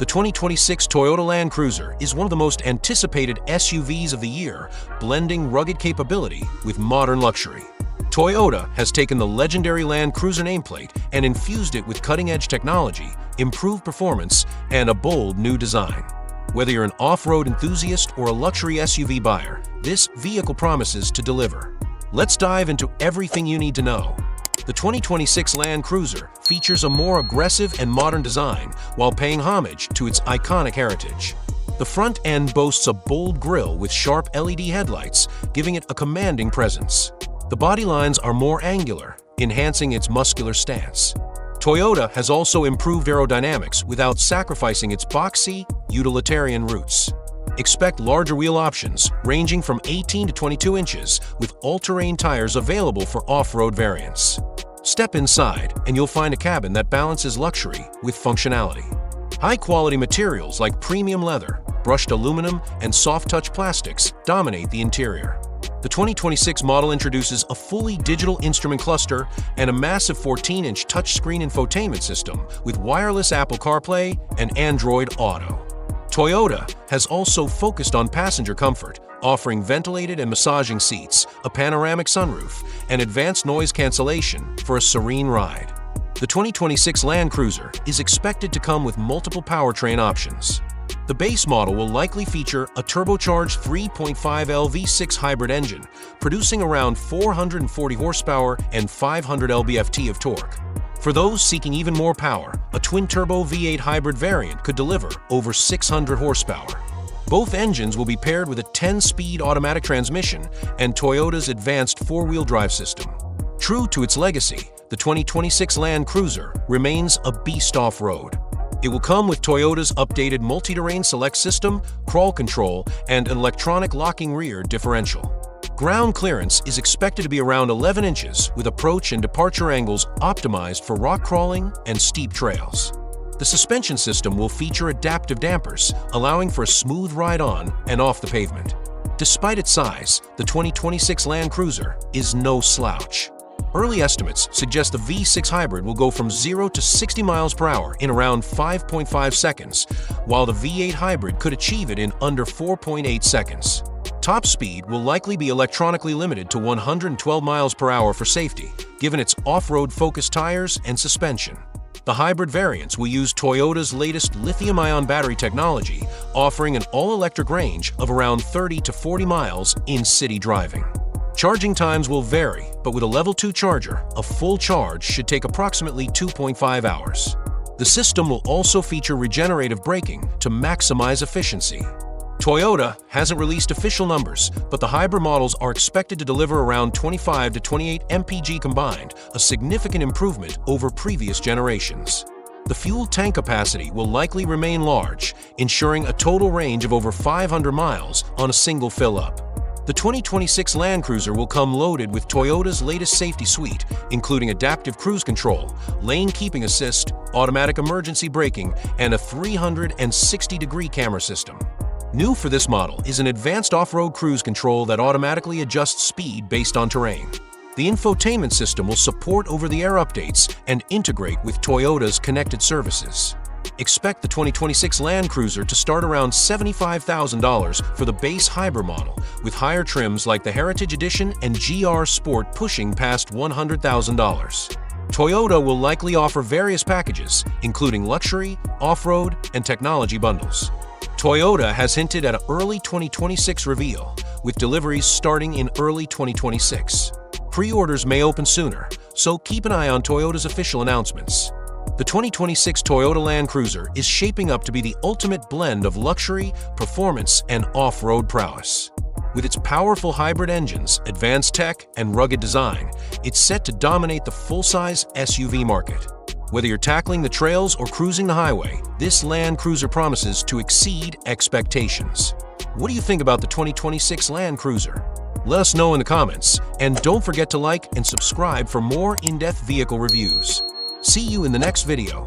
The 2026 Toyota Land Cruiser is one of the most anticipated SUVs of the year, blending rugged capability with modern luxury. Toyota has taken the legendary Land Cruiser nameplate and infused it with cutting-edge technology, improved performance, and a bold new design. Whether you're an off-road enthusiast or a luxury SUV buyer, this vehicle promises to deliver. Let's dive into everything you need to know. The 2026 Land Cruiser features a more aggressive and modern design while paying homage to its iconic heritage. The front end boasts a bold grille with sharp LED headlights, giving it a commanding presence. The body lines are more angular, enhancing its muscular stance. Toyota has also improved aerodynamics without sacrificing its boxy, utilitarian roots. Expect larger wheel options, ranging from 18 to 22 inches, with all-terrain tires available for off-road variants. Step inside, and you'll find a cabin that balances luxury with functionality. High-quality materials like premium leather, brushed aluminum, and soft-touch plastics dominate the interior. The 2026 model introduces a fully digital instrument cluster and a massive 14-inch touchscreen infotainment system with wireless Apple CarPlay and Android Auto. Toyota has also focused on passenger comfort, offering ventilated and massaging seats, a panoramic sunroof, and advanced noise cancellation for a serene ride. The 2026 Land Cruiser is expected to come with multiple powertrain options. The base model will likely feature a turbocharged 3.5L V6 hybrid engine, producing around 440 horsepower and 500 lb-ft of torque. For those seeking even more power, a twin-turbo V8 hybrid variant could deliver over 600 horsepower. Both engines will be paired with a 10-speed automatic transmission and Toyota's advanced four-wheel drive system. True to its legacy, the 2026 Land Cruiser remains a beast off-road. It will come with Toyota's updated multi-terrain select system, crawl control, and an electronic locking rear differential. Ground clearance is expected to be around 11 inches, with approach and departure angles optimized for rock crawling and steep trails. The suspension system will feature adaptive dampers, allowing for a smooth ride on and off the pavement. Despite its size, the 2026 Land Cruiser is no slouch. Early estimates suggest the V6 hybrid will go from 0 to 60 miles per hour in around 5.5 seconds, while the V8 hybrid could achieve it in under 4.8 seconds. Top speed will likely be electronically limited to 112 miles per hour for safety, given its off-road focused tires and suspension. The hybrid variants will use Toyota's latest lithium-ion battery technology, offering an all-electric range of around 30 to 40 miles in city driving. Charging times will vary, but with a level 2 charger, a full charge should take approximately 2.5 hours. The system will also feature regenerative braking to maximize efficiency. Toyota hasn't released official numbers, but the hybrid models are expected to deliver around 25 to 28 mpg combined, a significant improvement over previous generations. The fuel tank capacity will likely remain large, ensuring a total range of over 500 miles on a single fill-up. The 2026 Land Cruiser will come loaded with Toyota's latest safety suite, including adaptive cruise control, lane keeping assist, automatic emergency braking, and a 360-degree camera system. New for this model is an advanced off-road cruise control that automatically adjusts speed based on terrain. The infotainment system will support over-the-air updates and integrate with Toyota's connected services. Expect the 2026 Land Cruiser to start around $75,000 for the base hybrid model, with higher trims like the Heritage Edition and GR Sport pushing past $100,000. Toyota will likely offer various packages, including luxury, off-road, and technology bundles. Toyota has hinted at an early 2026 reveal, with deliveries starting in early 2026. Pre-orders may open sooner, so keep an eye on Toyota's official announcements. The 2026 Toyota Land Cruiser is shaping up to be the ultimate blend of luxury, performance, and off-road prowess. With its powerful hybrid engines, advanced tech, and rugged design, it's set to dominate the full-size SUV market. Whether you're tackling the trails or cruising the highway, this Land Cruiser promises to exceed expectations. What do you think about the 2026 Land Cruiser? Let us know in the comments, and don't forget to like and subscribe for more in-depth vehicle reviews. See you in the next video.